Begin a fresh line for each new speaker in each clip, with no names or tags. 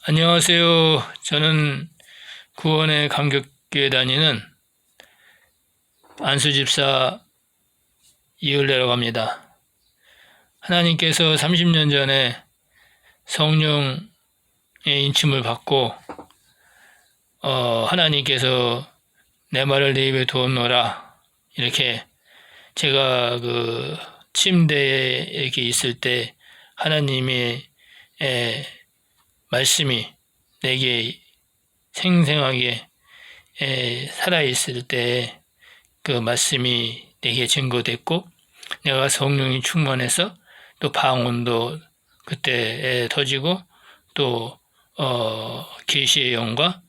안녕하세요. 저는 구원의 감격교회 다니는 안수집사 이을래라고 합니다. 하나님께서 30년 전에 성령의 인침을 받고 하나님께서 내 말을 내 입에 두었노라 이렇게 제가 그 침대에 이렇게 있을 때 하나님의 말씀이 내게 생생하게 살아있을 때 그 말씀이 내게 증거됐고 내가 성령이 충만해서 또 방언도 그때 터지고 또 계시의 영과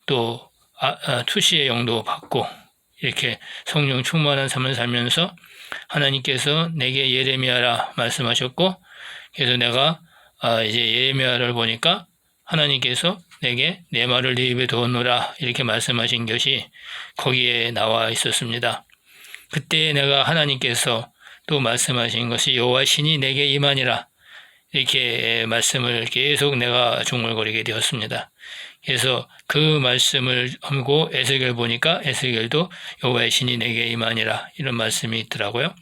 또 투시의 영도 받고 이렇게 성령 충만한 삶을 살면서 하나님께서 내게 예레미야라 말씀하셨고 그래서 내가 이제 예레미야를 보니까 하나님께서 내게 내 말을 네 입에 두었노라 이렇게 말씀하신 것이 거기에 나와 있었습니다. 그때 내가 하나님께서 또 말씀하신 것이 여호와 신이 내게 임하니라 이렇게 말씀을 계속 내가 중얼거리게 되었습니다. 그래서 그 말씀을 하고 에스겔 보니까 에스겔도 여호와의 신이 내게 임하니라 이런 말씀이 있더라고요.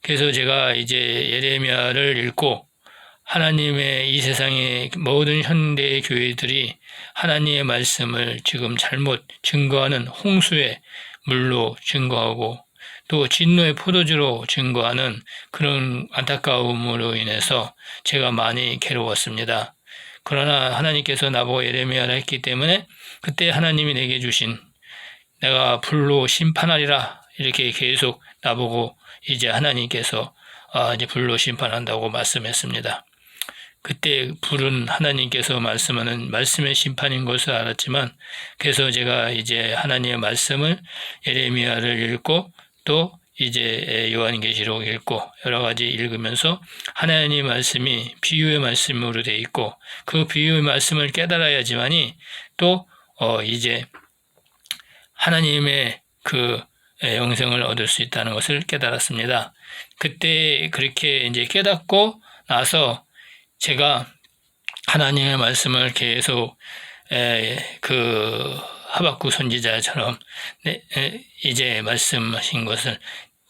그래서 제가 이제 예레미야를 읽고 하나님의 이 세상의 모든 현대의 교회들이 하나님의 말씀을 지금 잘못 증거하는 홍수의 물로 증거하고 또 진노의 포도주로 증거하는 그런 안타까움으로 인해서 제가 많이 괴로웠습니다. 그러나 하나님께서 나보고 예레미야를 했기 때문에 그때 하나님이 내게 주신 내가 불로 심판하리라 이렇게 계속 나보고 이제 하나님께서 이제 불로 심판한다고 말씀했습니다. 그때 불은 하나님께서 말씀하는 말씀의 심판인 것을 알았지만 그래서 제가 이제 하나님의 말씀을 예레미야를 읽고 또 이제 요한계시록 읽고 여러 가지 읽으면서 하나님의 말씀이 비유의 말씀으로 되어 있고 그 비유의 말씀을 깨달아야지만이 또 이제 하나님의 그 영생을 얻을 수 있다는 것을 깨달았습니다. 그때 그렇게 이제 깨닫고 나서 제가 하나님의 말씀을 계속 그 하박국 선지자처럼 이제 말씀하신 것을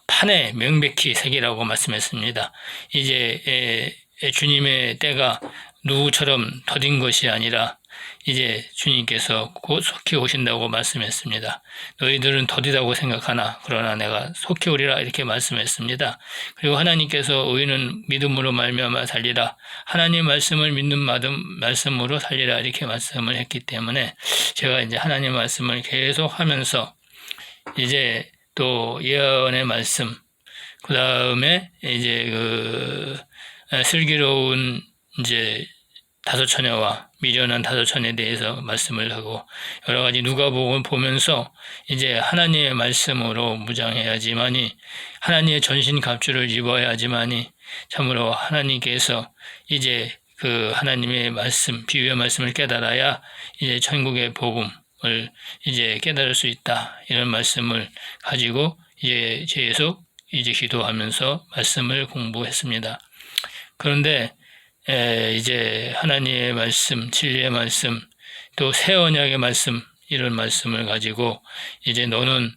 판에 명백히 새기라고 말씀했습니다. 이제 주님의 때가 누구처럼 더딘 것이 아니라 이제 주님께서 곧 속히 오신다고 말씀했습니다. 너희들은 더디다고 생각하나 그러나 내가 속히 오리라 이렇게 말씀했습니다. 그리고 하나님께서 의인은 믿음으로 말미암아 살리라 하나님 말씀을 믿는 말씀으로 살리라 이렇게 말씀을 했기 때문에 제가 이제 하나님 말씀을 계속 하면서 이제 또 예언의 말씀 그 다음에 이제 그 슬기로운 이제 다섯 처녀와 미련한 다섯 처녀에 대해서 말씀을 하고 여러 가지 누가복음을 보면서 이제 하나님의 말씀으로 무장해야지만이 하나님의 전신 갑주를 입어야지만이 참으로 하나님께서 이제 그 하나님의 말씀 비유의 말씀을 깨달아야 이제 천국의 복음을 이제 깨달을 수 있다 이런 말씀을 가지고 이제 계속 이제 기도하면서 말씀을 공부했습니다. 그런데 이제 하나님의 말씀, 진리의 말씀, 또 새 언약의 말씀 이런 말씀을 가지고 이제 너는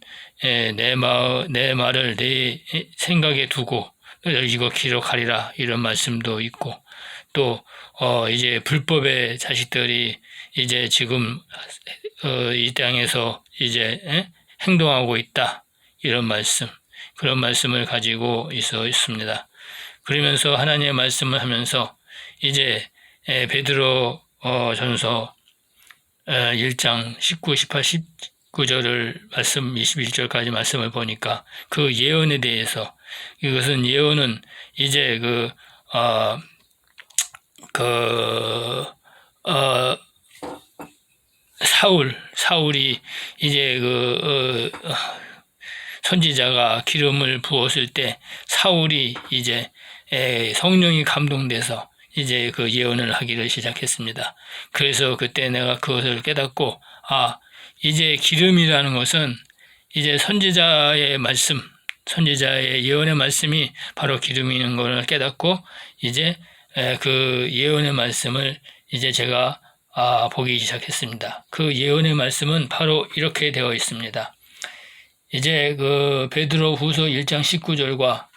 내 말을 내 생각에 두고 이거 기록하리라 이런 말씀도 있고 또 이제 불법의 자식들이 이제 지금 이 땅에서 이제 행동하고 있다 이런 말씀 그런 말씀을 가지고 있습니다. 그러면서 하나님의 말씀을 하면서 이제 베드로 전서 1장 19, 18, 19절을 말씀 21절까지 말씀을 보니까 그 예언에 대해서 이것은 예언은 이제 사울이 이제 선지자가 기름을 부었을 때 사울이 이제 성령이 감동돼서 이제 그 예언을 하기를 시작했습니다. 그래서 그때 내가 그것을 깨닫고 이제 기름이라는 것은 이제 선지자의 말씀, 선지자의 예언의 말씀이 바로 기름이는 것을 깨닫고 이제 그 예언의 말씀을 이제 제가 보기 시작했습니다. 그 예언의 말씀은 바로 이렇게 되어 있습니다. 이제 그 베드로 후서 1장 19절과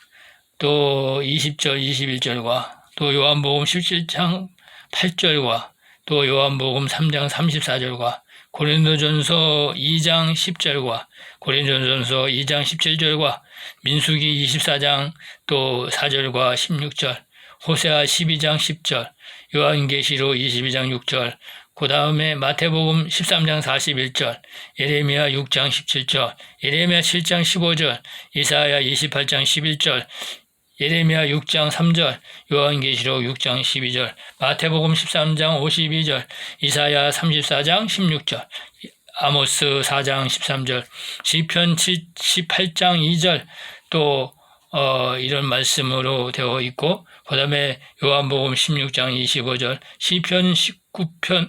또 20절, 21절과 또 요한복음 17장 8절과 또 요한복음 3장 34절과 고린도전서 2장 10절과 고린도전서 2장 17절과 민수기 24장 또 4절과 16절, 호세아 12장 10절, 요한계시록 22장 6절, 그 다음에 마태복음 13장 41절, 예레미야 6장 17절, 예레미야 7장 15절, 이사야 28장 11절, 예레미야 6장 3절, 요한계시록 6장 12절, 마태복음 13장 52절, 이사야 34장 16절, 아모스 4장 13절, 시편 78장 2절, 또 이런 말씀으로 되어 있고, 그 다음에 요한복음 16장 25절, 시편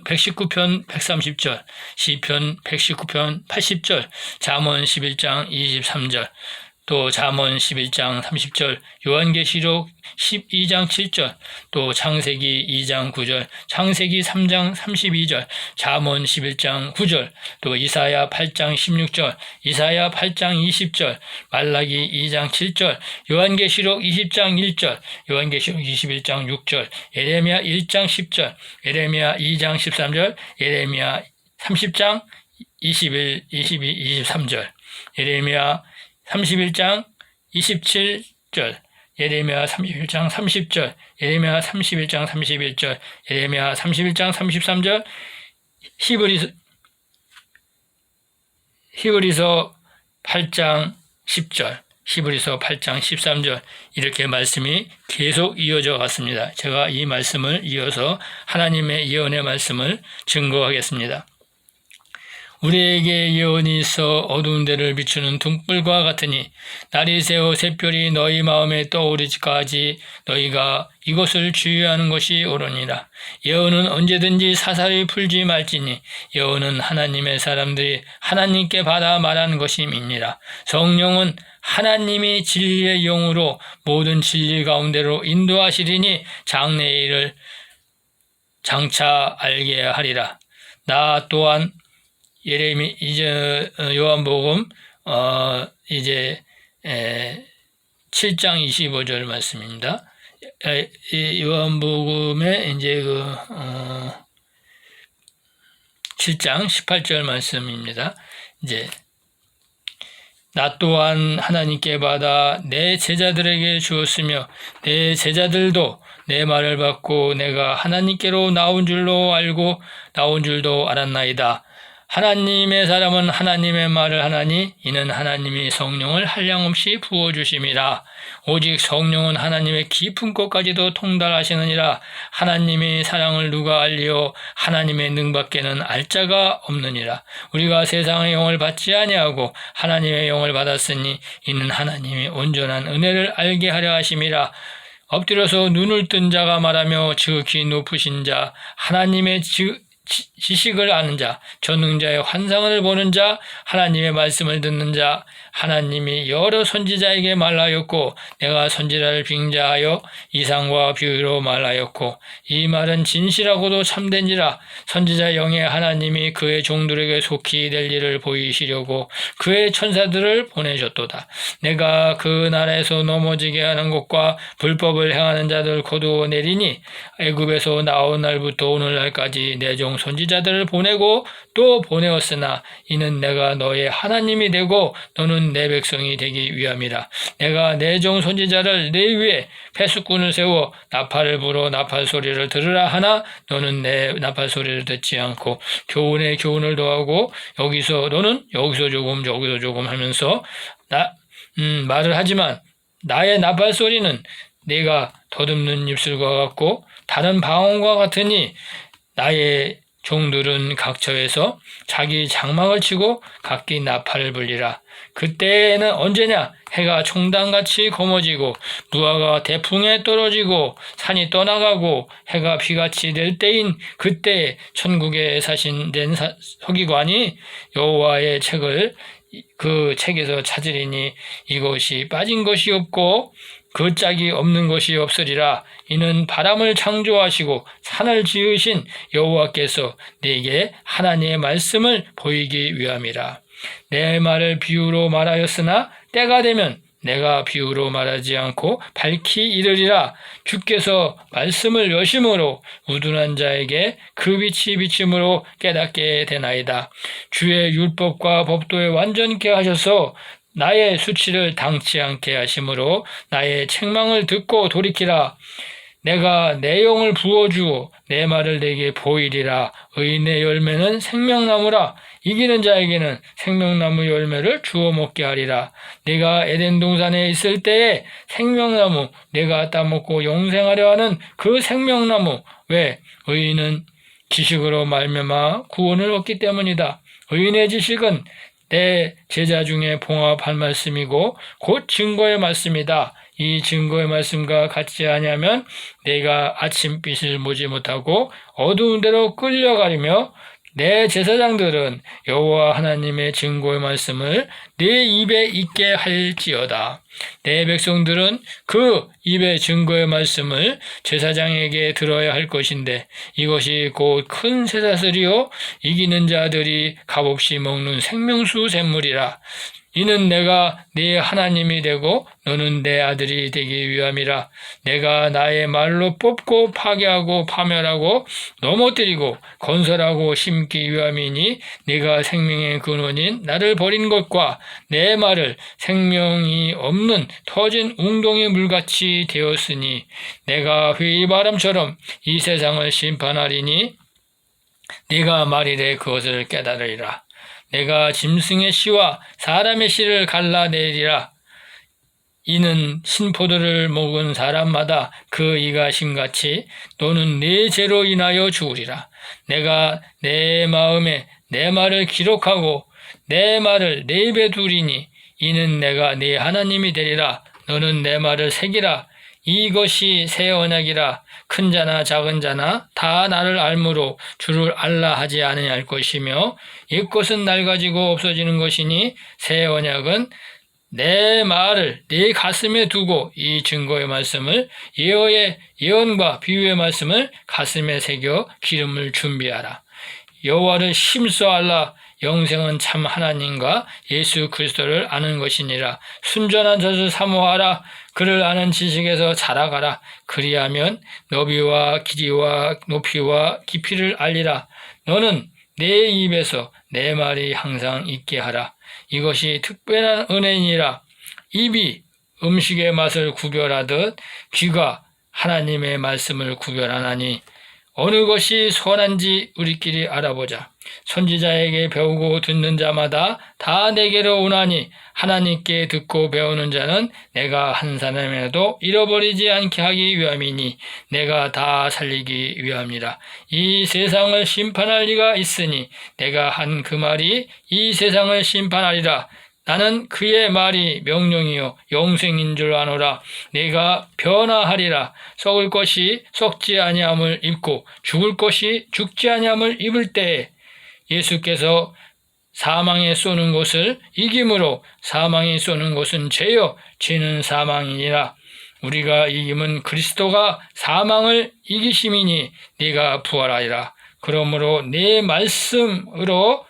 119편 130절, 시편 119편 80절, 잠언 11장 23절, 또 잠언 11장 30절, 요한계시록 12장 7절, 또 창세기 2장 9절, 창세기 3장 32절, 잠언 11장 9절, 또 이사야 8장 16절, 이사야 8장 20절, 말라기 2장 7절, 요한계시록 20장 1절, 요한계시록 21장 6절, 예레미야 1장 10절, 예레미야 2장 13절, 예레미야 30장 21, 22, 23절, 예레미야 31장 27절, 예레미야 31장 30절, 예레미야 31장 31절, 예레미야 31장 33절, 히브리서 8장 10절, 히브리서 8장 13절, 이렇게 말씀이 계속 이어져 갔습니다. 제가 이 말씀을 이어서 하나님의 예언의 말씀을 증거하겠습니다. 우리에게 예언이 있어 어두운 데를 비추는 등불과 같으니 날이 새어 샛별이 너희 마음에 떠오르기까지 너희가 이것을 주의하는 것이 옳으니라. 예언은 언제든지 사사히 풀지 말지니 예언은 하나님의 사람들이 하나님께 받아 말하는 것임이니라. 성령은 하나님이 진리의 영으로 모든 진리 가운데로 인도하시리니 장래의 일을 장차 알게 하리라. 나 또한 요한복음 이제 7장 25절 말씀입니다. 요한복음의 이제 7장 18절 말씀입니다. 이제 나 또한 하나님께 받아 내 제자들에게 주었으며 내 제자들도 내 말을 받고 내가 하나님께로 나온 줄도 알았나이다. 하나님의 사람은 하나님의 말을 하나니 이는 하나님이 성령을 한량없이 부어주심이라. 오직 성령은 하나님의 깊은 것까지도 통달하시느니라. 하나님의 사랑을 누가 알리오? 하나님의 능밖에는 알 자가 없느니라. 우리가 세상의 영을 받지 아니하고 하나님의 영을 받았으니 이는 하나님이 온전한 은혜를 알게 하려 하심이라. 엎드려서 눈을 뜬 자가 말하며 지극히 높으신 자, 하나님의 지식을 아는 자, 전능자의 환상을 보는 자, 하나님의 말씀을 듣는 자, 하나님이 여러 선지자에게 말하였고 내가 선지자를 빙자하여 이상과 비유로 말하였고 이 말은 진실하고도 참된지라. 선지자 영에 하나님이 그의 종들에게 속히 될 일을 보이시려고 그의 천사들을 보내셨도다. 내가 그 나라에서 넘어지게 하는 것과 불법을 행하는 자들 거두어 내리니 애굽에서 나온 날부터 오늘날까지 내 종 선지자들을 보내고 또 보내었으나 이는 내가 너의 하나님이 되고 너는 내 백성이 되기 위함이라. 내가 내 종 선지자를 내 위에 패수꾼을 세워 나팔을 불어 나팔 소리를 들으라 하나 너는 내 나팔 소리를 듣지 않고 교훈에 교훈을 더하고 너는 여기서 조금 저기서 조금 하면서 말을 하지만 나의 나팔 소리는 네가 더듬는 입술과 같고 다른 방언과 같으니 나의 종들은 각처에서 자기 장막을 치고 각기 나팔을 불리라. 그때는 언제냐? 해가 총단같이 검어지고 무화과 대풍에 떨어지고 산이 떠나가고 해가 비같이 될 때인 그때 천국에 사신된 서기관이 여호와의 책을 그 책에서 찾으리니 이것이 빠진 것이 없고 그 짝이 없는 것이 없으리라. 이는 바람을 창조하시고 산을 지으신 여호와께서 네게 하나님의 말씀을 보이기 위함이라. 내 말을 비유로 말하였으나 때가 되면 내가 비유로 말하지 않고 밝히 이르리라. 주께서 말씀을 여심으로 우둔한 자에게 그 빛이 비침으로 깨닫게 되나이다. 주의 율법과 법도에 완전케 하셔서 나의 수치를 당치 않게 하심으로 나의 책망을 듣고 돌이키라. 내가 내 영을 부어주어 내 말을 내게 보이리라. 의인의 열매는 생명나무라. 이기는 자에게는 생명나무 열매를 주어 먹게 하리라. 내가 에덴 동산에 있을 때에 생명나무 내가 따먹고 영생하려 하는 그 생명나무, 왜? 의인은 지식으로 말미암아 구원을 얻기 때문이다. 의인의 지식은 내 제자 중에 봉합한 말씀이고 곧 증거의 말씀이다. 이 증거의 말씀과 같지 아니하면 내가 아침빛을 보지 못하고 어두운 데로 끌려가리며 내 제사장들은 여호와 하나님의 증거의 말씀을 내 입에 있게 할지어다. 내 백성들은 그 입의 증거의 말씀을 제사장에게 들어야 할 것인데 이것이 곧 큰 쇠사슬이요 이기는 자들이 값없이 먹는 생명수 샘물이라. 이는 내가 네 하나님이 되고 너는 내 아들이 되기 위함이라. 내가 나의 말로 뽑고 파괴하고 파멸하고 넘어뜨리고 건설하고 심기 위함이니 네가 생명의 근원인 나를 버린 것과 내 말을 생명이 없는 터진 웅덩이 물같이 되었으니 내가 회의바람처럼 이 세상을 심판하리니 네가 말이래 그것을 깨달으리라. 내가 짐승의 씨와 사람의 씨를 갈라내리라. 이는 신포도를 먹은 사람마다 그 이가 신같이 너는 네 죄로 인하여 죽으리라. 내가 내 마음에 내 말을 기록하고 내 말을 내 입에 두리니 이는 내가 네 하나님이 되리라. 너는 내 말을 새기라. 이것이 새 언약이라. 큰 자나 작은 자나 다 나를 알므로 주를 알라 하지 아니할 것이며 옛것은 낡아지고 없어지는 것이니 새 언약은 내 말을 네 가슴에 두고 이 증거의 말씀을 예언의 예언과 비유의 말씀을 가슴에 새겨 기름을 준비하라. 여호와를 힘써 알라. 영생은 참 하나님과 예수 그리스도를 아는 것이니라. 순전한 것을 사모하라. 그를 아는 지식에서 자라가라. 그리하면 너비와 길이와 높이와 깊이를 알리라. 너는 내 입에서 내 말이 항상 있게 하라. 이것이 특별한 은혜니라. 입이 음식의 맛을 구별하듯 귀가 하나님의 말씀을 구별하나니 어느 것이 선한지 우리끼리 알아보자. 선지자에게 배우고 듣는 자마다 다 내게로 오나니 하나님께 듣고 배우는 자는 내가 한 사람이라도 잃어버리지 않게 하기 위함이니 내가 다 살리기 위함이라. 이 세상을 심판할 리가 있으니 내가 한 그 말이 이 세상을 심판하리라. 나는 그의 말이 명령이요 영생인 줄 아노라. 내가 변화하리라. 썩을 것이 썩지 아니함을 입고 죽을 것이 죽지 아니함을 입을 때에 예수께서 사망에 쏘는 것을 이김으로 사망이 쏘는 것은 죄요 죄는 사망이니라. 우리가 이김은 그리스도가 사망을 이기심이니 네가 부활하리라. 그러므로 네 말씀으로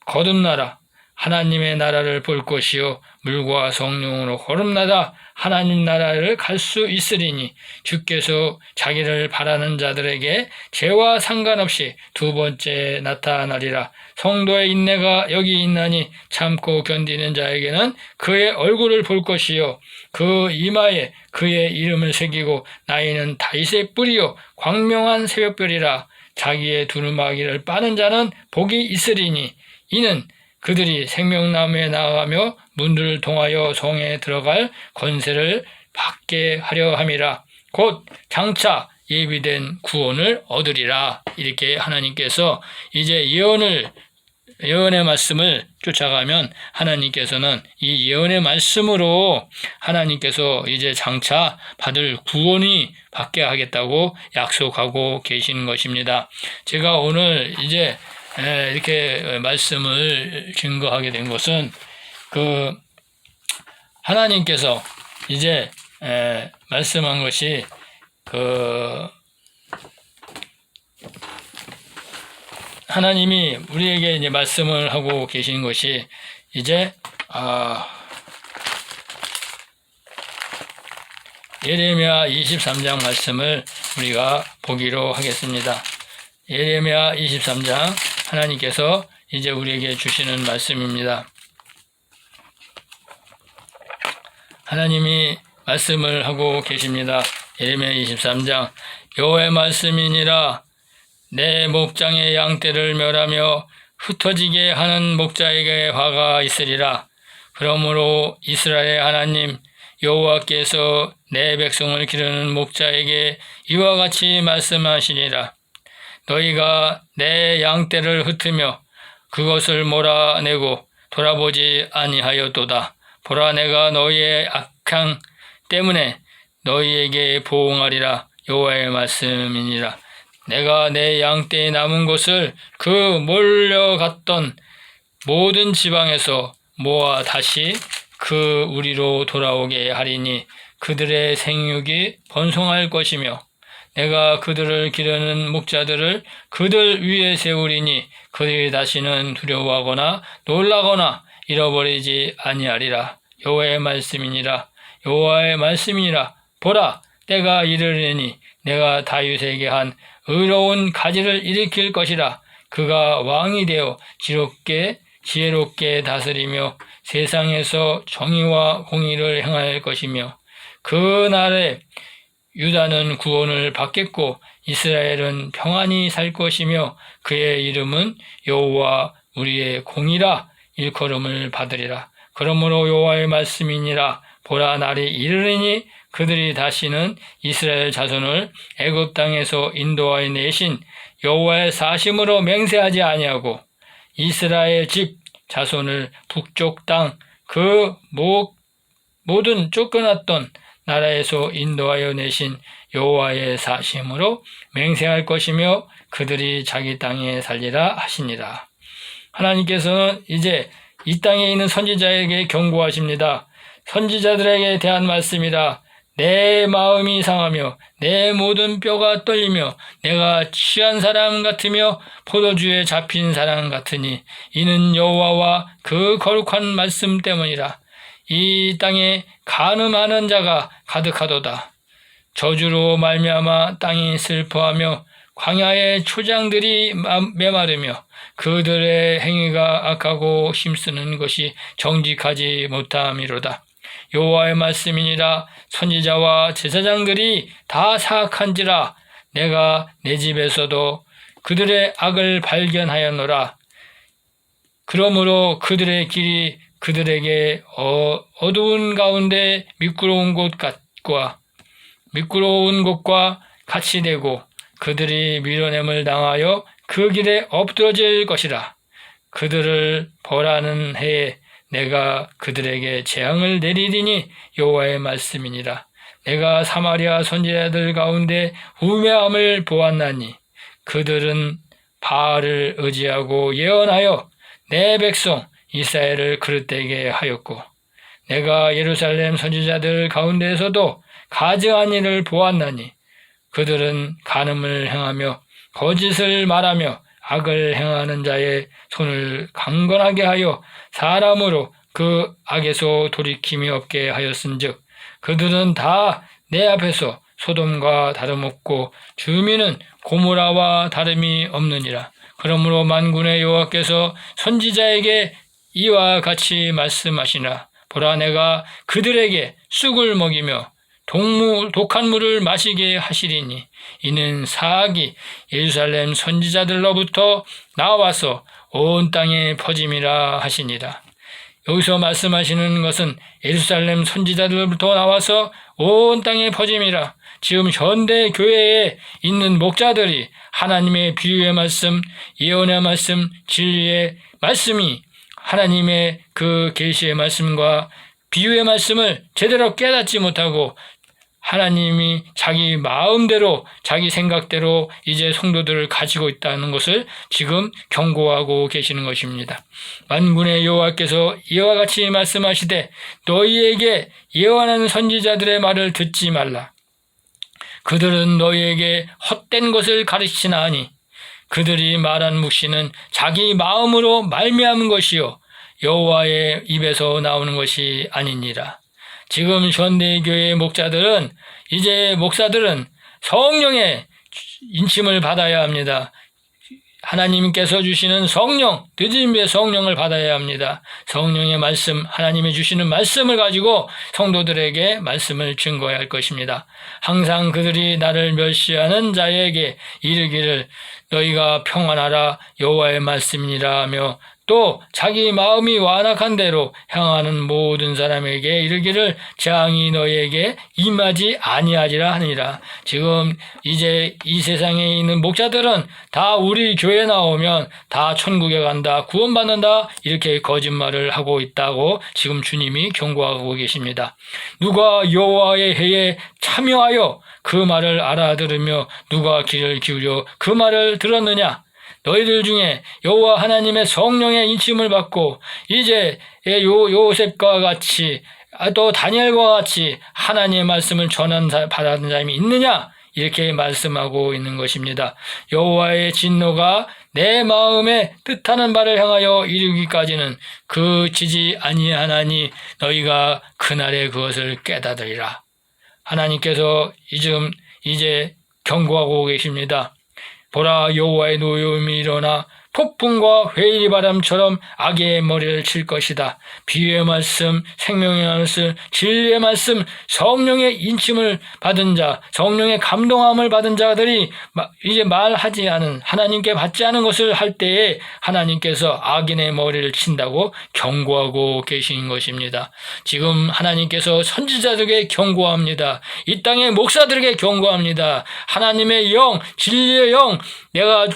거듭나라. 하나님의 나라를 볼 것이요 물과 성령으로 거듭나다 하나님 나라를 갈 수 있으리니 주께서 자기를 바라는 자들에게 죄와 상관없이 두 번째 나타나리라. 성도의 인내가 여기 있나니 참고 견디는 자에게는 그의 얼굴을 볼 것이요 그 이마에 그의 이름을 새기고 나이는 다윗의 뿌리요 광명한 새벽별이라. 자기의 두루마기를 빠는 자는 복이 있으리니 이는 그들이 생명나무에 나아가며 문들을 통하여 성에 들어갈 권세를 받게 하려 함이라. 곧 장차 예비된 구원을 얻으리라. 이렇게 하나님께서 이제 예언의 말씀을 쫓아가면 하나님께서는 이 예언의 말씀으로 하나님께서 이제 장차 받을 구원이 받게 하겠다고 약속하고 계시는 것입니다. 제가 오늘 이제 이렇게 말씀을 증거하게 된 것은 하나님께서 이제 말씀한 것이 하나님이 우리에게 이제 말씀을 하고 계신 것이 이제 예레미야 23장 말씀을 우리가 보기로 하겠습니다. 예레미야 23장 하나님께서 이제 우리에게 주시는 말씀입니다. 하나님이 말씀을 하고 계십니다. 예레미야 23장 여호와의 말씀이니라 내 목장의 양떼를 멸하며 흩어지게 하는 목자에게 화가 있으리라. 그러므로 이스라엘 하나님 여호와께서 내 백성을 기르는 목자에게 이와 같이 말씀하시니라. 너희가 내 양떼를 흩으며 그것을 몰아내고 돌아보지 아니하였도다. 보라 내가 너희의 악행 때문에 너희에게 보응하리라. 여호와의 말씀이니라. 내가 내 양떼에 남은 것을 그 몰려갔던 모든 지방에서 모아 다시 그 우리로 돌아오게 하리니 그들의 생육이 번성할 것이며 내가 그들을 기르는 목자들을 그들 위에 세우리니 그들이 다시는 두려워하거나 놀라거나 잃어버리지 아니하리라. 여호와의 말씀이니라. 여호와의 말씀이니라. 보라 때가 이르리니 내가 다윗에게 한 의로운 가지를 일으킬 것이라. 그가 왕이 되어 지혜롭게 다스리며 세상에서 정의와 공의를 행할 것이며 그 날에 유다는 구원을 받겠고 이스라엘은 평안히 살 것이며 그의 이름은 여호와 우리의 공이라 일컬음을 받으리라. 그러므로 여호와의 말씀이니라. 보라 날이 이르리니 그들이 다시는 이스라엘 자손을 애굽 땅에서 인도하여 내신 여호와의 사심으로 맹세하지 아니하고 이스라엘 집 자손을 북쪽 땅 그 모든 쫓겨났던 나라에서 인도하여 내신 여호와의 사심으로 맹세할 것이며 그들이 자기 땅에 살리라 하시니라. 하나님께서는 이제 이 땅에 있는 선지자에게 경고하십니다. 선지자들에게 대한 말씀이라. 내 마음이 상하며 내 모든 뼈가 떨리며 내가 취한 사람 같으며 포도주에 잡힌 사람 같으니 이는 여호와와 그 거룩한 말씀 때문이라. 이 땅에 간음하는 자가 가득하도다. 저주로 말미암아 땅이 슬퍼하며 광야의 초장들이 메마르며 그들의 행위가 악하고 힘쓰는 것이 정직하지 못함이로다. 여호와의 말씀이니라. 선지자와 제사장들이 다 사악한지라. 내가 내 집에서도 그들의 악을 발견하였노라. 그러므로 그들의 길이 그들에게 어두운 가운데 미끄러운 곳과 같이 되고 그들이 밀어냄을 당하여 그 길에 엎드러질 것이라. 그들을 벌하는 해에 내가 그들에게 재앙을 내리리니 여호와의 말씀이니라. 내가 사마리아 선지자들 가운데 우매함을 보았나니 그들은 바알을 의지하고 예언하여 내 백성 이스라엘을 그릇되게 하였고 내가 예루살렘 선지자들 가운데에서도 가증한 일을 보았나니 그들은 간음을 행하며 거짓을 말하며 악을 행하는 자의 손을 강건하게 하여 사람으로 그 악에서 돌이킴이 없게 하였은즉 그들은 다 내 앞에서 소돔과 다름없고 주민은 고모라와 다름이 없느니라. 그러므로 만군의 여호와께서 선지자에게 이와 같이 말씀하시나 보라 내가 그들에게 쑥을 먹이며 독한 물을 마시게 하시리니 이는 사악이 예루살렘 선지자들로부터 나와서 온 땅에 퍼짐이라 하시니라. 여기서 말씀하시는 것은 예루살렘 선지자들로부터 나와서 온 땅에 퍼짐이라. 지금 현대 교회에 있는 목자들이 하나님의 비유의 말씀, 예언의 말씀, 진리의 말씀이 하나님의 그 계시의 말씀과 비유의 말씀을 제대로 깨닫지 못하고 하나님이 자기 마음대로 자기 생각대로 이제 성도들을 가지고 있다는 것을 지금 경고하고 계시는 것입니다. 만군의 여호와께서 이와 같이 말씀하시되 너희에게 예언하는 선지자들의 말을 듣지 말라. 그들은 너희에게 헛된 것을 가르치나 하니 그들이 말한 묵시는 자기 마음으로 말미암은 것이요 여호와의 입에서 나오는 것이 아니니라. 지금 현대교회 목사들은 성령의 인침을 받아야 합니다. 하나님께서 주시는 성령, 늦은비의 성령을 받아야 합니다. 성령의 말씀, 하나님이 주시는 말씀을 가지고 성도들에게 말씀을 증거해야 할 것입니다. 항상 그들이 나를 멸시하는 자에게 이르기를 너희가 평안하라 여호와의 말씀이니라 하며 또 자기 마음이 완악한 대로 향하는 모든 사람에게 이르기를 재앙이 너희에게 임하지 아니하리라 하니라. 지금 이제 이 세상에 있는 목자들은 다 우리 교회 나오면 다 천국에 간다, 구원받는다 이렇게 거짓말을 하고 있다고 지금 주님이 경고하고 계십니다. 누가 여호와의 회에 참여하여 그 말을 알아들으며 누가 귀를 기울여 그 말을 들었느냐? 너희들 중에 여호와 하나님의 성령의 인침을 받고 이제 요셉과 같이 또 다니엘과 같이 하나님의 말씀을 받은 사람이 있느냐? 이렇게 말씀하고 있는 것입니다. 여호와의 진노가 내 마음에 뜻하는 바를 향하여 이르기까지는 그치지 아니하나니 너희가 그날에 그것을 깨닫으리라. 하나님께서 이제 경고하고 계십니다. 보라 여호와의 노여움이 일어나 폭풍과 회의 바람처럼 악의 머리를 칠 것이다. 비유의 말씀, 생명의 말씀, 진리의 말씀, 성령의 인침을 받은 자, 성령의 감동함을 받은 자들이 이제 말하지 않은 하나님께 받지 않은 것을 할 때에 하나님께서 악인의 머리를 친다고 경고하고 계신 것입니다. 지금 하나님께서 선지자들에게 경고합니다. 이 땅의 목사들에게 경고합니다. 하나님의 영, 진리의 영, 내가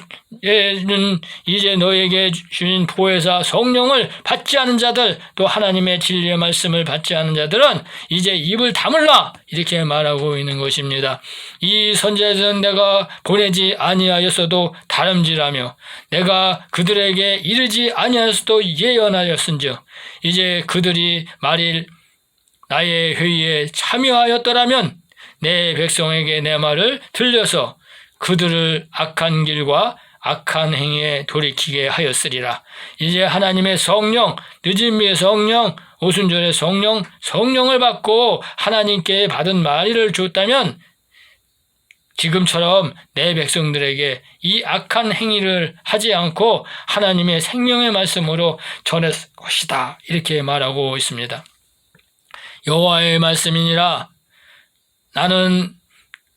이제 너에게 주신 보혜사 성령을 받지 않은 자들, 또 하나님의 진리의 말씀을 받지 않은 자들은 이제 입을 다물라 이렇게 말하고 있는 것입니다. 이 선지자들은 내가 보내지 아니하였어도 다름질하며 내가 그들에게 이르지 아니하였어도 예언하였은즉 이제 그들이 만일 나의 회의에 참여하였더라면 내 백성에게 내 말을 들려서 그들을 악한 길과 악한 행위에 돌이키게 하였으리라. 이제 하나님의 성령, 늦은비의 성령, 오순절의 성령을 받고 하나님께 받은 말을 줬다면 지금처럼 내 백성들에게 이 악한 행위를 하지 않고 하나님의 생명의 말씀으로 전했을 것이다. 이렇게 말하고 있습니다. 여호와의 말씀이니라. 나는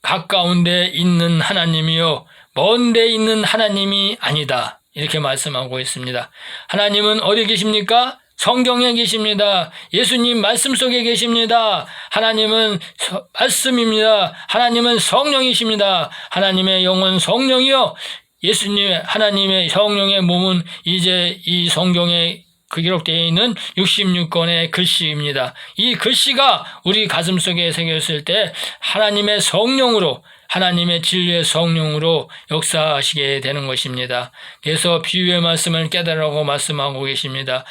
가까운 데 있는 하나님이요 먼 데 있는 하나님이 아니다. 이렇게 말씀하고 있습니다. 하나님은 어디 계십니까? 성경에 계십니다. 예수님 말씀 속에 계십니다. 하나님은 말씀입니다. 하나님은 성령이십니다. 하나님의 영은 성령이요 예수님 하나님의 성령의 몸은 이제 이 성경에 기록되어 있는 66권의 글씨입니다. 이 글씨가 우리 가슴 속에 새겼을 때 하나님의 성령으로 하나님의 진리의 성령으로 역사하시게 되는 것입니다. 그래서 비유의 말씀을 깨달으라고 말씀하고 계십니다.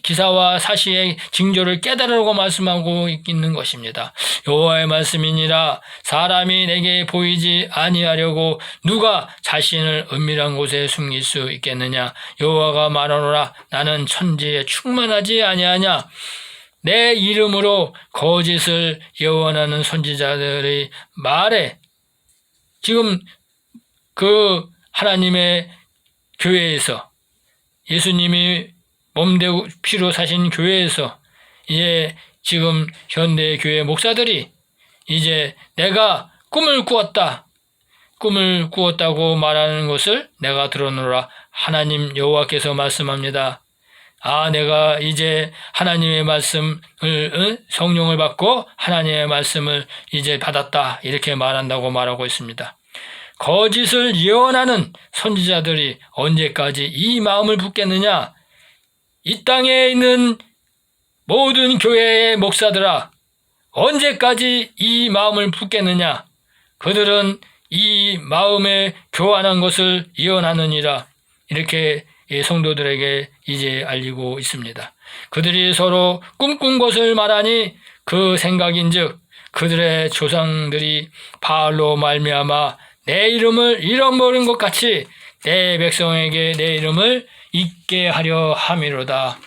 기사와 사시의 징조를 깨달으라고 말씀하고 있는 것입니다. 여호와의 말씀이니라. 사람이 내게 보이지 아니하려고 누가 자신을 은밀한 곳에 숨길 수 있겠느냐. 여호와가 말하노라. 나는 천지에 충만하지 아니하냐. 내 이름으로 거짓을 예언하는 선지자들의 말에 지금 그 하나님의 교회에서 예수님이 몸되고 피로 사신 교회에서 이제 지금 현대 교회 목사들이 이제 내가 꿈을 꾸었다고 말하는 것을 내가 들었노라. 하나님 여호와께서 말씀합니다. 내가 이제 하나님의 말씀을 성령을 받고 하나님의 말씀을 이제 받았다 이렇게 말한다고 말하고 있습니다. 거짓을 예언하는 선지자들이 언제까지 이 마음을 품겠느냐? 이 땅에 있는 모든 교회의 목사들아, 언제까지 이 마음을 품겠느냐? 그들은 이 마음에 교환한 것을 이언하느니라. 이렇게 성도들에게 이제 알리고 있습니다. 그들이 서로 꿈꾼 것을 말하니 그 생각인즉 그들의 조상들이 바알로 말미암아 내 이름을 잃어버린 것 같이 내 백성에게 내 이름을 잊게 하려 함이로다.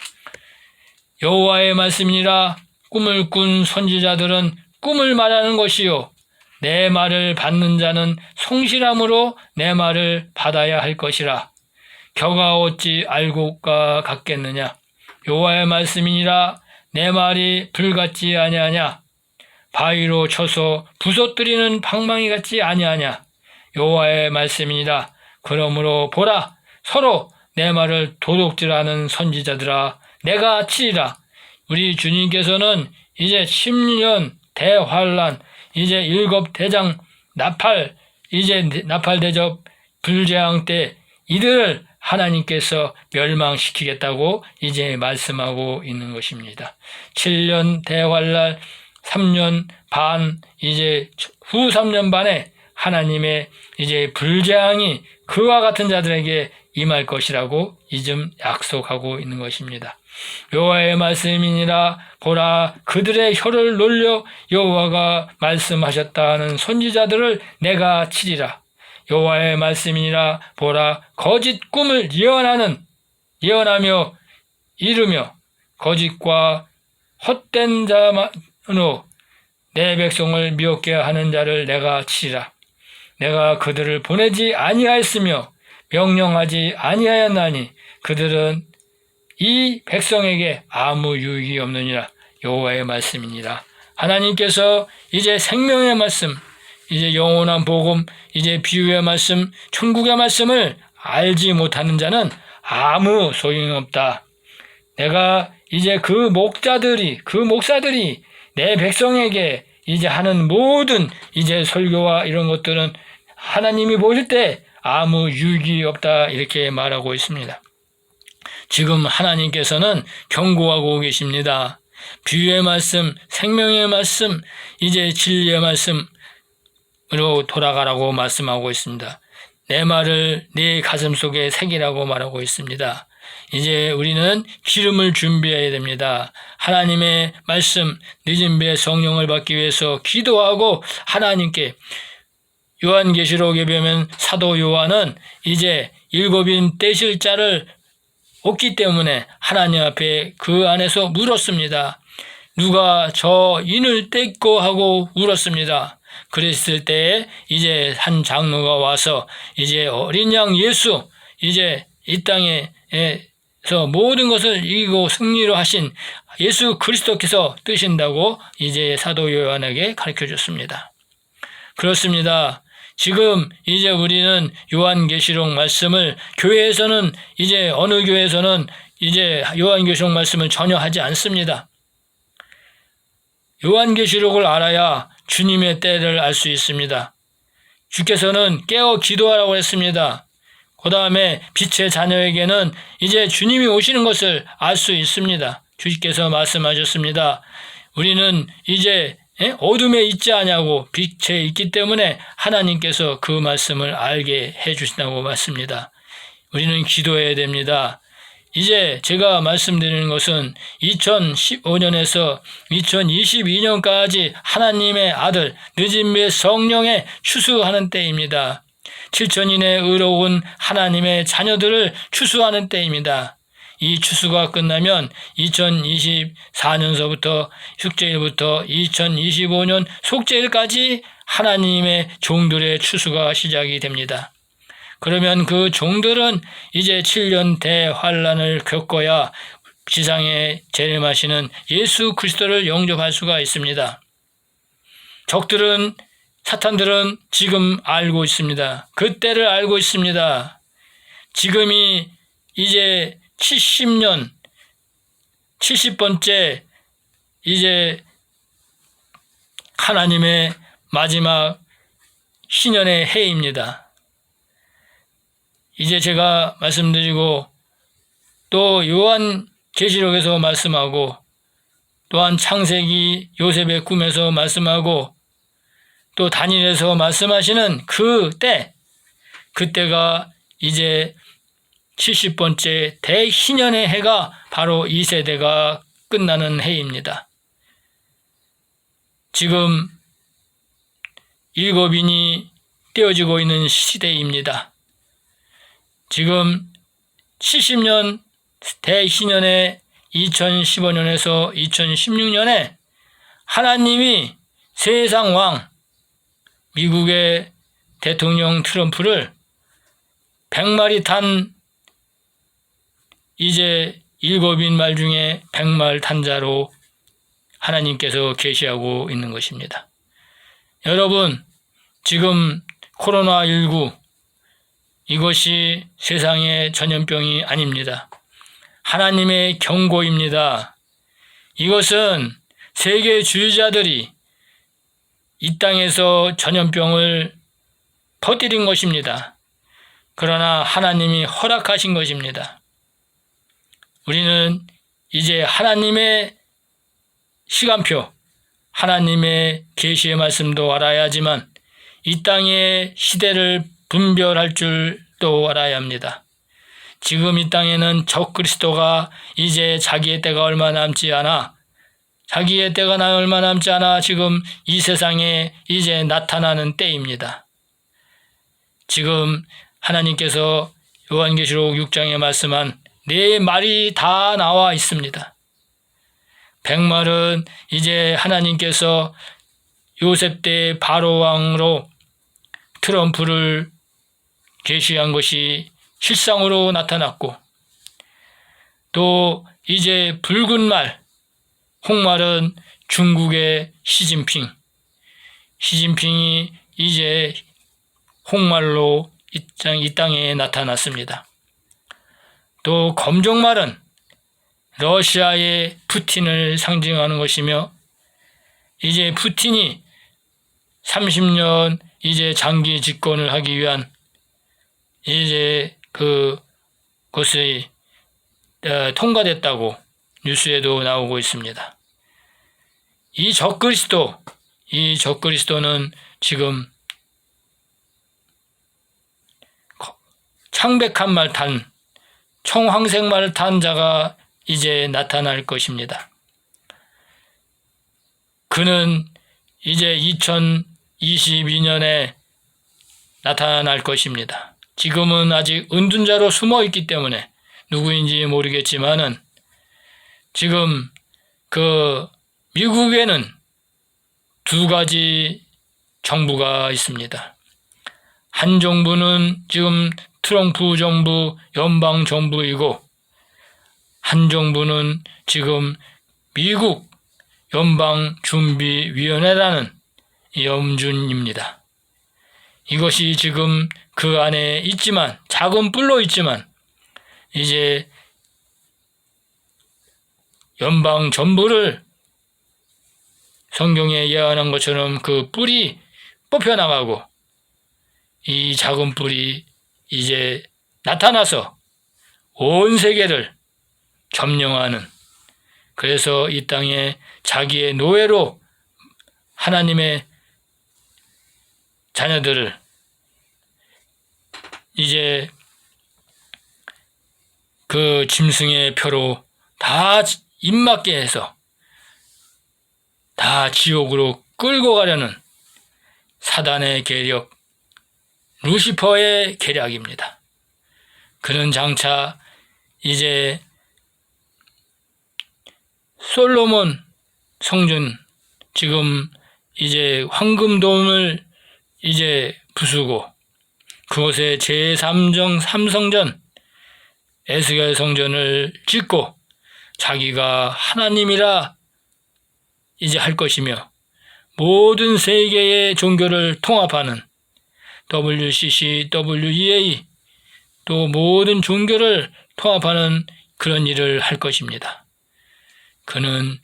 여호와의 말씀이니라. 꿈을 꾼 선지자들은 꿈을 말하는 것이요 내 말을 받는 자는 성실함으로 내 말을 받아야 할 것이라. 겨가 어찌 알고가 같겠느냐? 여호와의 말씀이니라. 내 말이 불같지 아니하냐? 바위로 쳐서 부서뜨리는 방망이 같지 아니하냐? 여호와의 말씀이니라. 그러므로 보라, 서로 내 말을 도둑질하는 선지자들아, 내가 치리라. 우리 주님께서는 이제 10년 대환란, 이제 7대장 나팔, 이제 나팔 대접 불재앙 때 이들을 하나님께서 멸망시키겠다고 이제 말씀하고 있는 것입니다. 7년 대환란, 3년 반, 이제 후 3년 반에 하나님의 이제 불재앙이 그와 같은 자들에게 임할 것이라고 이즘 약속하고 있는 것입니다. 여호와의 말씀이니라. 보라, 그들의 혀를 놀려 여호와가 말씀하셨다 하는 선지자들을 내가 치리라. 여호와의 말씀이니라. 보라, 거짓 꿈을 예언하며 이루며 거짓과 헛된 자만으로 내 백성을 미혹게 하는 자를 내가 치리라. 내가 그들을 보내지 아니하였으며 명령하지 아니하였나니 그들은 이 백성에게 아무 유익이 없느니라. 여호와의 말씀이니라. 하나님께서 이제 생명의 말씀, 이제 영원한 복음, 이제 비유의 말씀, 천국의 말씀을 알지 못하는 자는 아무 소용이 없다. 내가 이제 그 목사들이 내 백성에게 이제 하는 모든 이제 설교와 이런 것들은 하나님이 보실 때 아무 유익이 없다, 이렇게 말하고 있습니다. 지금 하나님께서는 경고하고 계십니다. 비유의 말씀, 생명의 말씀, 이제 진리의 말씀으로 돌아가라고 말씀하고 있습니다. 내 말을 네 가슴 속에 새기라고 말하고 있습니다. 이제 우리는 기름을 준비해야 됩니다. 하나님의 말씀, 늦은 배 성령을 받기 위해서 기도하고 하나님께, 요한계시록에 보면 사도 요한은 이제 7인 떼실 자를 없기 때문에 하나님 앞에 그 안에서 울었습니다. 누가 저 인을 떼고 하고 울었습니다. 그랬을 때에 이제 한 장로가 와서 이제 어린 양 예수, 이제 이 땅에서 모든 것을 이기고 승리로 하신 예수 그리스도께서 뜨신다고 이제 사도 요한에게 가르쳐 줬습니다. 그렇습니다. 지금 이제 우리는 요한계시록 말씀을 교회에서는 이제 어느 교회에서는 이제 요한계시록 말씀을 전혀 하지 않습니다. 요한계시록을 알아야 주님의 때를 알 수 있습니다. 주께서는 깨어 기도하라고 했습니다. 그 다음에 빛의 자녀에게는 이제 주님이 오시는 것을 알 수 있습니다. 주께서 말씀하셨습니다. 우리는 이제 어둠에 있지 아니하고 빛에 있기 때문에 하나님께서 그 말씀을 알게 해주신다고 말씀입니다. 우리는 기도해야 됩니다. 이제 제가 말씀드리는 것은 2015년에서 2022년까지 하나님의 아들 늦은 배 성령에 추수하는 때입니다. 7천인의 의로운 하나님의 자녀들을 추수하는 때입니다. 이 추수가 끝나면 2024년서부터 속죄일부터 2025년 속죄일까지 하나님의 종들의 추수가 시작이 됩니다. 그러면 그 종들은 이제 7년 대환란을 겪어야 지상에 재림하시는 예수 그리스도를 영접할 수가 있습니다. 적들은, 사탄들은 지금 알고 있습니다. 그때를 알고 있습니다. 지금이 이제 70년, 70번째 이제 하나님의 마지막 신년의 해입니다. 이제 제가 말씀드리고 또 요한계시록에서 말씀하고 또한 창세기 요셉의 꿈에서 말씀하고 또 다니엘에서 말씀하시는 그때가 이제 70번째 대희년의 해가 바로 이 세대가 끝나는 해입니다. 지금 일곱인이 떼어지고 있는 시대입니다. 지금 70년 대희년의 2015년에서 2016년에 하나님이 세상 왕 미국의 대통령 트럼프를 100마리 탄 이제 일곱인 말 중에 100말 탄자로 하나님께서 계시하고 있는 것입니다. 여러분, 지금 코로나19 이것이 세상의 전염병이 아닙니다. 하나님의 경고입니다. 이것은 세계주의자들이 이 땅에서 전염병을 퍼뜨린 것입니다. 그러나 하나님이 허락하신 것입니다. 우리는 이제 하나님의 시간표, 하나님의 계시의 말씀도 알아야지만 이 땅의 시대를 분별할 줄도 알아야 합니다. 지금 이 땅에는 적그리스도가 이제 자기의 때가 얼마 남지 않아 지금 이 세상에 이제 나타나는 때입니다. 지금 하나님께서 요한계시록 6장에 말씀한 네 말이 다 나와 있습니다. 100말은 이제 하나님께서 요셉 때 바로 왕으로 트럼프를 계시한 것이 실상으로 나타났고, 또 이제 붉은 말, 홍말은 중국의 시진핑이 이제 홍말로 이 땅에 나타났습니다. 또 검정말은 러시아의 푸틴을 상징하는 것이며, 이제 푸틴이 30년 이제 장기 집권을 하기 위한 이제 그것이 통과됐다고 뉴스에도 나오고 있습니다. 이 적그리스도는 지금 창백한 말 탄, 청황색 말을 탄 자가 이제 나타날 것입니다. 그는 이제 2022년에 나타날 것입니다. 지금은 아직 은둔자로 숨어 있기 때문에 누구인지 모르겠지만은 지금 미국에는 두 가지 정부가 있습니다. 한 정부는 지금 트럼프 정부 연방 정부이고, 한 정부는 지금 미국 연방준비위원회라는 염준입니다. 이것이 지금 그 안에 있지만, 작은 뿔로 있지만, 이제 연방 전부를 성경에 예언한 것처럼 그 뿔이 뽑혀나가고, 이 작은 뿔이 이제 나타나서 온 세계를 점령하는, 그래서 이 땅에 자기의 노예로 하나님의 자녀들을 이제 그 짐승의 표로 다 입맞게 해서 다 지옥으로 끌고 가려는 사단의 계략, 루시퍼의 계략입니다. 그는 장차 이제 솔로몬 성전, 지금 이제 황금돔을 이제 부수고, 그곳에 제3정 삼성전 에스겔 성전을 짓고 자기가 하나님이라 이제 할 것이며, 모든 세계의 종교를 통합하는 WCC, WEA, 또 모든 종교를 통합하는 그런 일을 할 것입니다. 그는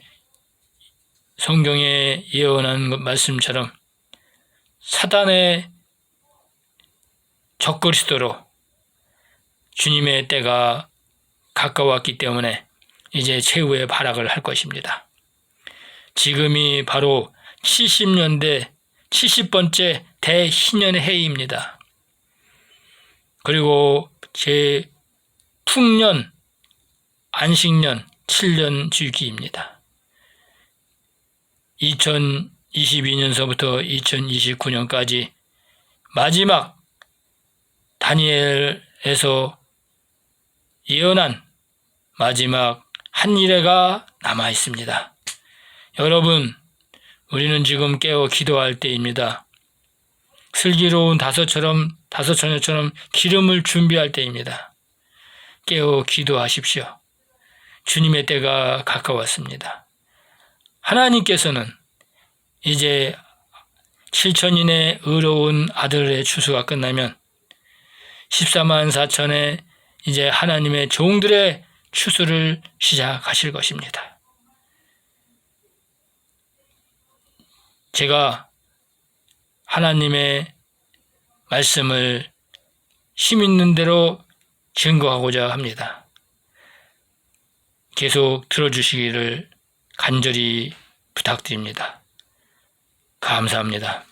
성경에 예언한 말씀처럼 사단의 적그리스도로 주님의 때가 가까웠기 때문에 이제 최후의 발악을 할 것입니다. 지금이 바로 70년대 70번째 대희년의 해입니다. 그리고 제 풍년, 안식년 7년 주기입니다. 2022년서부터 2029년까지 마지막 다니엘에서 예언한 마지막 한 일회가 남아 있습니다. 여러분, 우리는 지금 깨어 기도할 때입니다. 슬기로운 다섯처녀처럼 기름을 준비할 때입니다. 깨어 기도하십시오. 주님의 때가 가까웠습니다. 하나님께서는 이제 7천인의 의로운 아들의 추수가 끝나면 14만 4천의 이제 하나님의 종들의 추수를 시작하실 것입니다. 제가 하나님의 말씀을 힘 있는 대로 증거하고자 합니다. 계속 들어주시기를 간절히 부탁드립니다. 감사합니다.